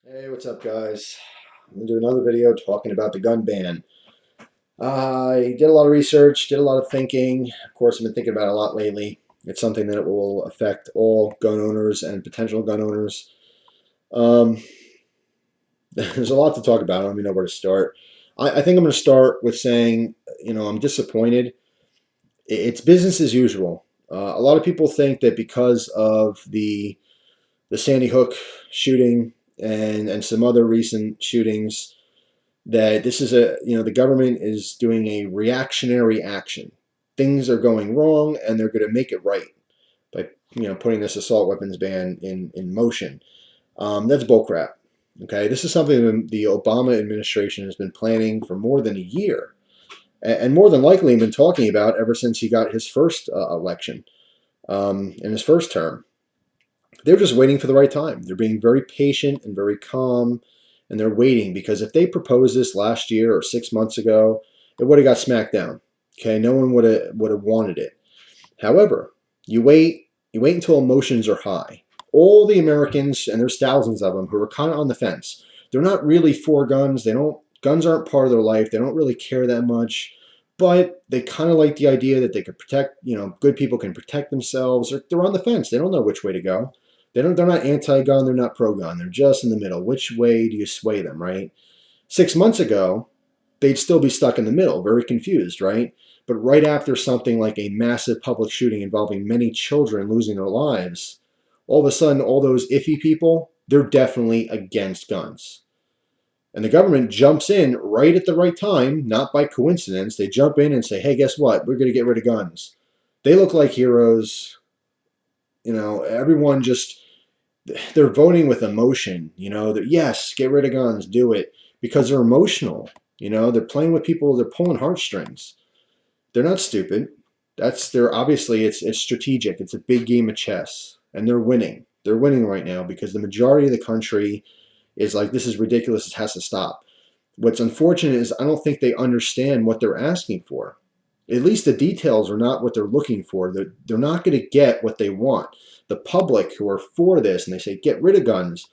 Hey, what's up, guys? I'm going to do another video talking about the gun ban. I did a lot of research, did a lot of thinking. Of course, I've been thinking about it a lot lately. It's something that will affect all gun owners and potential gun owners. Um, there's a lot to talk about. I don't even know where to start. I think I'm going to start with saying, I'm disappointed. It's business as usual. A lot of people think that because of the Sandy Hook shooting and some other recent shootings, that this is the government is doing a reactionary action. Things are going wrong and they're going to make it right by putting this assault weapons ban in motion. That's bullcrap. Okay, this is something the Obama administration has been planning for more than a year, and more than likely been talking about ever since he got his first election, in his first term. They're just waiting for the right time. They're being very patient and very calm, and they're waiting because if they proposed this last year or 6 months ago, it would have got smacked down. Okay, no one would have wanted it. However, you wait until emotions are high. All the Americans, and there's thousands of them, who are kind of on the fence. They're not really for guns. Guns aren't part of their life. They don't really care that much, but they kind of like the idea that they could protect. Good people can protect themselves. They're on the fence. They don't know which way to go. They're not anti-gun. They're not pro-gun. They're just in the middle. Which way do you sway them, right? 6 months ago, they'd still be stuck in the middle, very confused, right? But right after something like a massive public shooting involving many children losing their lives, all of a sudden, all those iffy people, they're definitely against guns. And the government jumps in right at the right time, not by coincidence. They jump in and say, hey, guess what? We're going to get rid of guns. They look like heroes. Everyone just, they're voting with emotion. Yes, get rid of guns, do it, because they're emotional. They're playing with people, they're pulling heartstrings. They're not stupid. They're obviously, it's strategic. It's a big game of chess, and they're winning. They're winning right now because the majority of the country is like, this is ridiculous. It has to stop. What's unfortunate is I don't think they understand what they're asking for. At least the details are not what they're looking for. They're not going to get what they want. The public who are for this and they say, get rid of guns,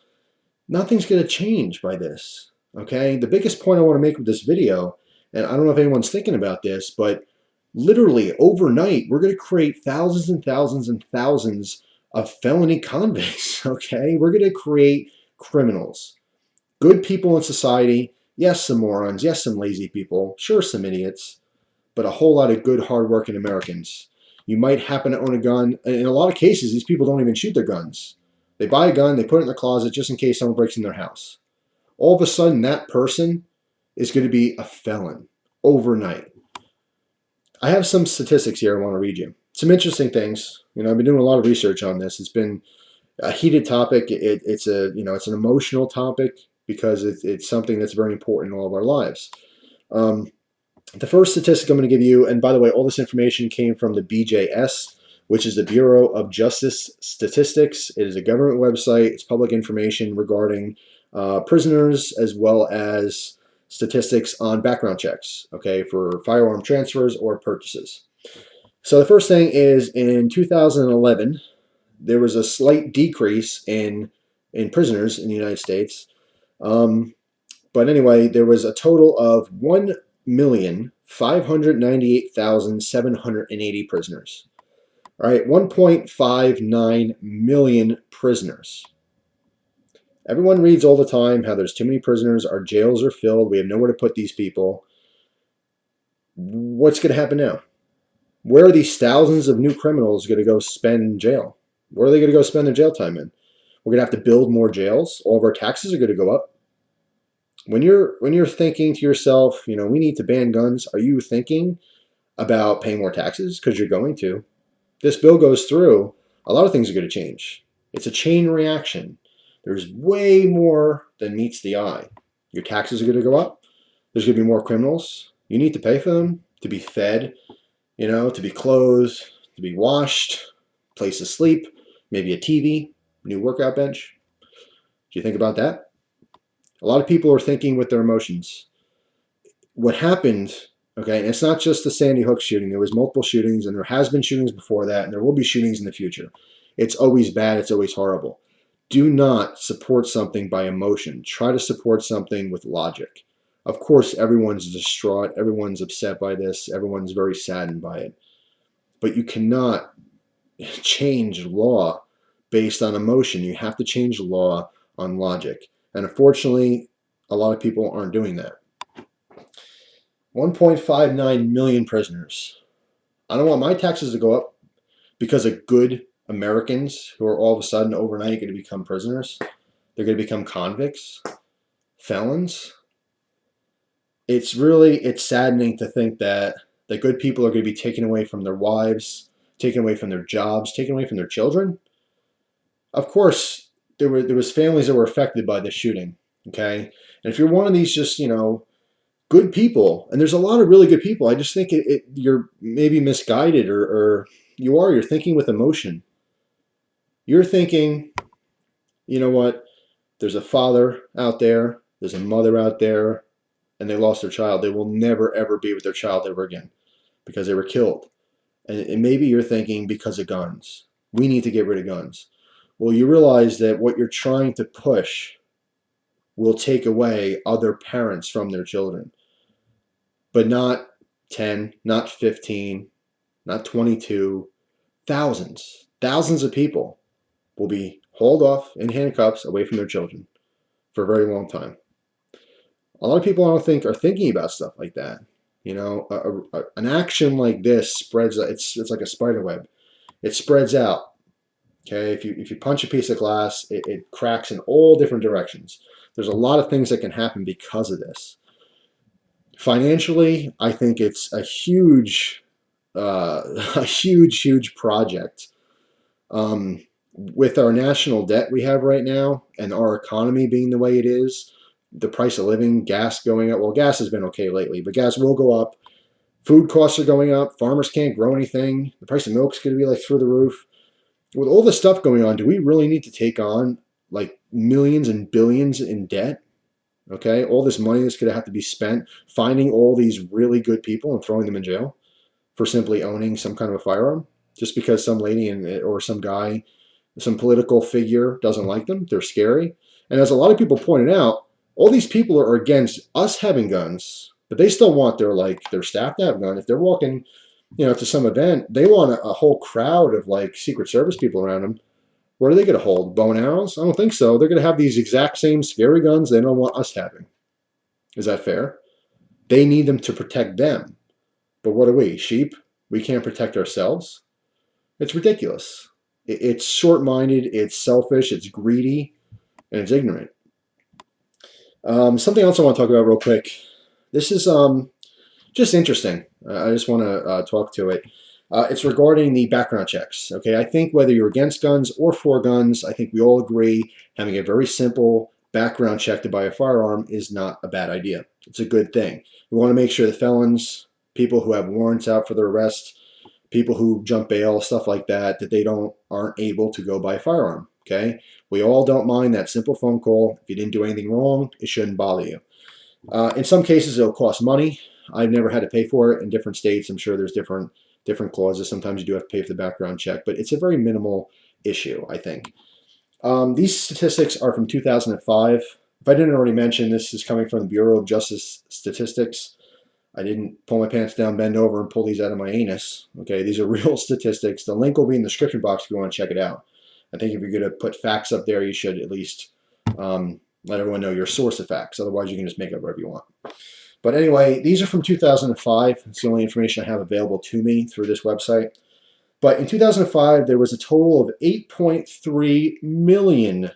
nothing's going to change by this. Okay? The biggest point I want to make with this video, and I don't know if anyone's thinking about this, but literally overnight, we're going to create thousands and thousands and thousands of felony convicts. Okay? We're going to create criminals. Good people in society. Yes, some morons. Yes, some lazy people. Sure, some idiots. But a whole lot of good, hardworking Americans. You might happen to own a gun. In a lot of cases, these people don't even shoot their guns. They buy a gun, they put it in the closet just in case someone breaks in their house. All of a sudden, that person is going to be a felon overnight. I have some statistics here I want to read you. Some interesting things. I've been doing a lot of research on this. It's been a heated topic. It's an emotional topic because it's something that's very important in all of our lives. The first statistic I'm going to give you, and by the way, all this information came from the BJS, which is the Bureau of Justice Statistics. It is a government website. It's public information regarding prisoners as well as statistics on background checks, okay, for firearm transfers or purchases. So the first thing is in 2011, there was a slight decrease in prisoners in the United States. But anyway, there was a total of 1,598,780 prisoners. All right, 1.59 million prisoners. Everyone reads all the time how there's too many prisoners, our jails are filled, we have nowhere to put these people. What's going to happen now? Where are these thousands of new criminals going to go spend in jail? Where are they going to go spend their jail time in? We're going to have to build more jails. All of our taxes are going to go up. When you're thinking to yourself, we need to ban guns, are you thinking about paying more taxes? Because you're going to. This bill goes through, a lot of things are going to change. It's a chain reaction. There's way more than meets the eye. Your taxes are going to go up. There's going to be more criminals. You need to pay for them to be fed, to be clothed, to be washed, place to sleep, maybe a TV, new workout bench. Do you think about that? A lot of people are thinking with their emotions. What happened, okay, and it's not just the Sandy Hook shooting. There was multiple shootings, and there has been shootings before that, and there will be shootings in the future. It's always bad. It's always horrible. Do not support something by emotion. Try to support something with logic. Of course, everyone's distraught. Everyone's upset by this. Everyone's very saddened by it. But you cannot change law based on emotion. You have to change law on logic. And unfortunately, a lot of people aren't doing that. 1.59 million prisoners. I don't want my taxes to go up because of good Americans who are all of a sudden overnight going to become prisoners. They're going to become convicts, felons. It's saddening to think that the good people are going to be taken away from their wives, taken away from their jobs, taken away from their children. Of course, there was families that were affected by this shooting. Okay, and if you're one of these just good people, and there's a lot of really good people, I just think you're maybe misguided, or you're thinking with emotion. You're thinking, you know what? There's a father out there, there's a mother out there, and they lost their child. They will never ever be with their child ever again because they were killed. And maybe you're thinking because of guns. We need to get rid of guns. Well, you realize that what you're trying to push will take away other parents from their children. But not 10, not 15, not 22, thousands of people will be hauled off in handcuffs away from their children for a very long time. A lot of people, I don't think, are thinking about stuff like that. An action like this spreads. It's like a spider web. It spreads out. Okay, if you punch a piece of glass, it cracks in all different directions. There's a lot of things that can happen because of this. Financially, I think it's a huge project. With our national debt we have right now and our economy being the way it is, the price of living, gas going up. Well, gas has been okay lately, but gas will go up. Food costs are going up. Farmers can't grow anything. The price of milk's going to be like through the roof. With all this stuff going on, do we really need to take on like millions and billions in debt? Okay, all this money that's going to have to be spent finding all these really good people and throwing them in jail for simply owning some kind of a firearm just because some lady or some guy, some political figure doesn't like them. They're scary. And as a lot of people pointed out, all these people are against us having guns, but they still want their staff to have guns. If they're walking, to some event, they want a whole crowd of like Secret Service people around them. What are they going to hold? Bow and arrows? I don't think so. They're going to have these exact same scary guns they don't want us having. Is that fair? They need them to protect them. But what are we? Sheep? We can't protect ourselves? It's ridiculous. It's short-minded, it's selfish, it's greedy, and it's ignorant. Something else I want to talk about real quick. This is just interesting. I just want to talk to it. It's regarding the background checks. Okay, I think whether you're against guns or for guns, I think we all agree having a very simple background check to buy a firearm is not a bad idea. It's a good thing. We want to make sure the felons, people who have warrants out for their arrest, people who jump bail, stuff like that, that they aren't able to go buy a firearm. Okay, we all don't mind that simple phone call. If you didn't do anything wrong, it shouldn't bother you. In some cases, it'll cost money. I've never had to pay for it. In different states, I'm sure there's different clauses. Sometimes you do have to pay for the background check, but it's a very minimal issue, I think. These statistics are from 2005. If I didn't already mention, this is coming from the Bureau of Justice Statistics. I didn't pull my pants down, bend over, and pull these out of my anus. Okay, these are real statistics. The link will be in the description box if you want to check it out. I think if you're going to put facts up there, you should at least let everyone know your source of facts. Otherwise, you can just make up whatever you want. But anyway, these are from 2005. It's the only information I have available to me through this website. But in 2005, there was a total of 8.3 million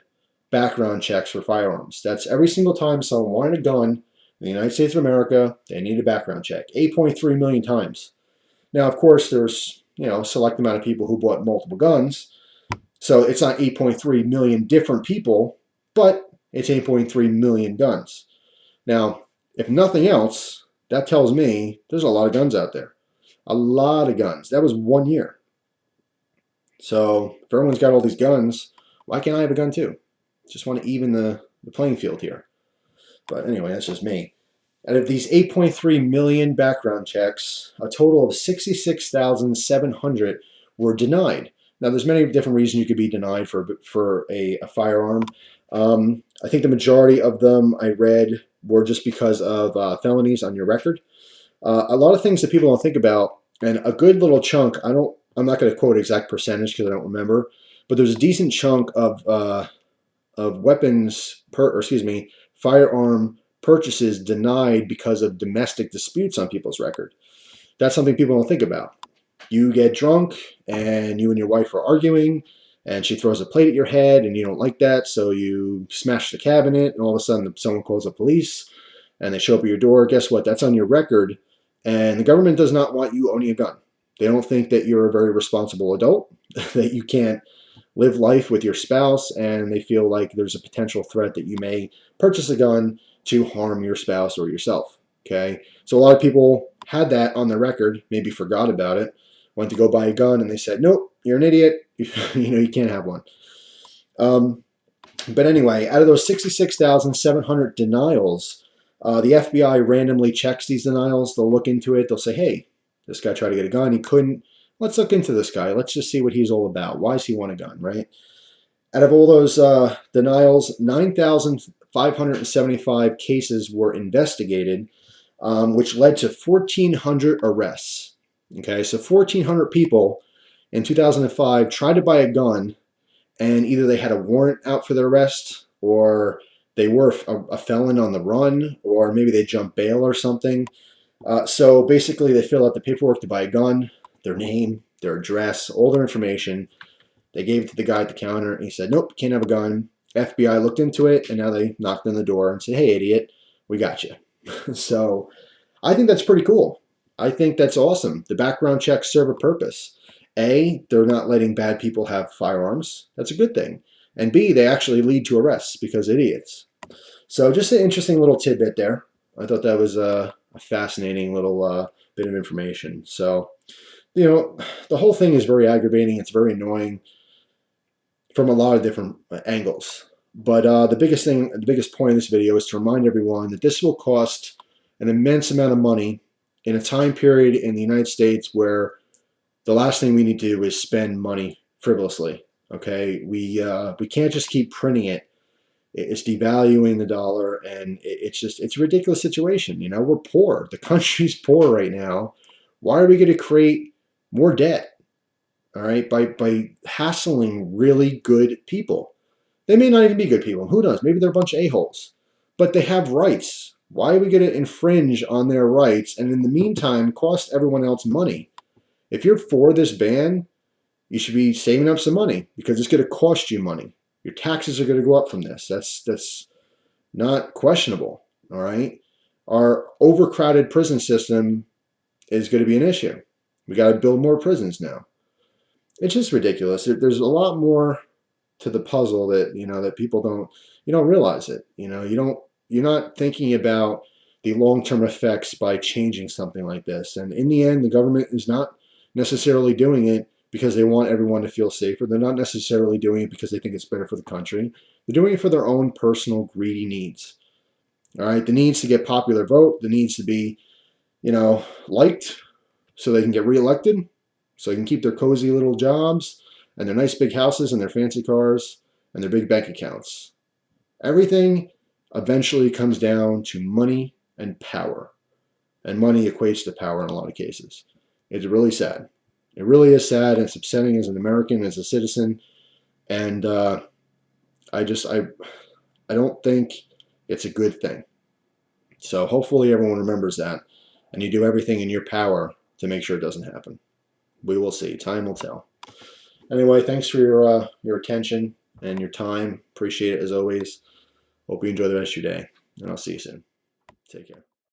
background checks for firearms. That's every single time someone wanted a gun in the United States of America, they need a background check. 8.3 million times. Now, of course, there's a select amount of people who bought multiple guns. So it's not 8.3 million different people, but it's 8.3 million guns. Now, if nothing else, that tells me there's a lot of guns out there. A lot of guns. That was 1 year. So if everyone's got all these guns, why can't I have a gun too? Just want to even the playing field here. But anyway, that's just me. Out of these 8.3 million background checks, a total of 66,700 were denied. Now, there's many different reasons you could be denied for a firearm. I think the majority of them I read were just because of felonies on your record. A lot of things that people don't think about, and a good little chunk. I'm not going to quote exact percentage because I don't remember, but there's a decent chunk of weapons or excuse me, firearm purchases denied because of domestic disputes on people's record. That's something people don't think about. You get drunk and you and your wife are arguing and she throws a plate at your head and you don't like that, so you smash the cabinet and all of a sudden someone calls the police and they show up at your door. Guess what? That's on your record, and the government does not want you owning a gun. They don't think that you're a very responsible adult, that you can't live life with your spouse, and they feel like there's a potential threat that you may purchase a gun to harm your spouse or yourself. Okay, so a lot of people had that on their record, maybe forgot about it, went to go buy a gun, and they said, "Nope, you're an idiot. You can't have one." But anyway, out of those 66,700 denials, the FBI randomly checks these denials. They'll look into it. They'll say, "Hey, this guy tried to get a gun. He couldn't. Let's look into this guy. Let's just see what he's all about. Why does he want a gun?" Right? Out of all those denials, 9,575 cases were investigated, which led to 1,400 arrests. Okay, so 1,400 people in 2005 tried to buy a gun, and either they had a warrant out for their arrest, or they were a felon on the run, or maybe they jumped bail or something. So basically, they fill out the paperwork to buy a gun, their name, their address, all their information. They gave it to the guy at the counter, and he said, "Nope, can't have a gun." FBI looked into it, and now they knocked on the door and said, "Hey, idiot, we got you." So I think that's pretty cool. I think that's awesome. The background checks serve a purpose. A, they're not letting bad people have firearms. That's a good thing. And B, they actually lead to arrests because idiots. So just an interesting little tidbit there. I thought that was a fascinating little bit of information. So, the whole thing is very aggravating. It's very annoying from a lot of different angles. But the biggest point of this video is to remind everyone that this will cost an immense amount of money in a time period in the United States where the last thing we need to do is spend money frivolously. Okay, we can't just keep printing it. It's devaluing the dollar, and it's a ridiculous situation. We're poor. The country's poor right now. Why are we going to create more debt? All right, by hassling really good people. They may not even be good people. Who knows? Maybe they're a bunch of a-holes. But they have rights. Why are we going to infringe on their rights and in the meantime cost everyone else money? If you're for this ban, you should be saving up some money because it's going to cost you money. Your taxes are going to go up from this. That's not questionable. All right. Our overcrowded prison system is going to be an issue. We got to build more prisons now. It's just ridiculous. There's a lot more to the puzzle that people don't realize it. You're not thinking about the long-term effects by changing something like this. And in the end, the government is not necessarily doing it because they want everyone to feel safer. They're not necessarily doing it because they think it's better for the country. They're doing it for their own personal greedy needs. All right, the needs to get popular vote, the needs to be, liked so they can get reelected, so they can keep their cozy little jobs and their nice big houses and their fancy cars and their big bank accounts. Everything eventually comes down to money and power. And money equates to power in a lot of cases. It's really sad. It really is sad, and it's upsetting as an American, as a citizen. And I don't think it's a good thing. So hopefully everyone remembers that, and you do everything in your power to make sure it doesn't happen. We will see. Time will tell. Anyway, thanks for your attention and your time. Appreciate it as always. Hope you enjoy the rest of your day, and I'll see you soon. Take care.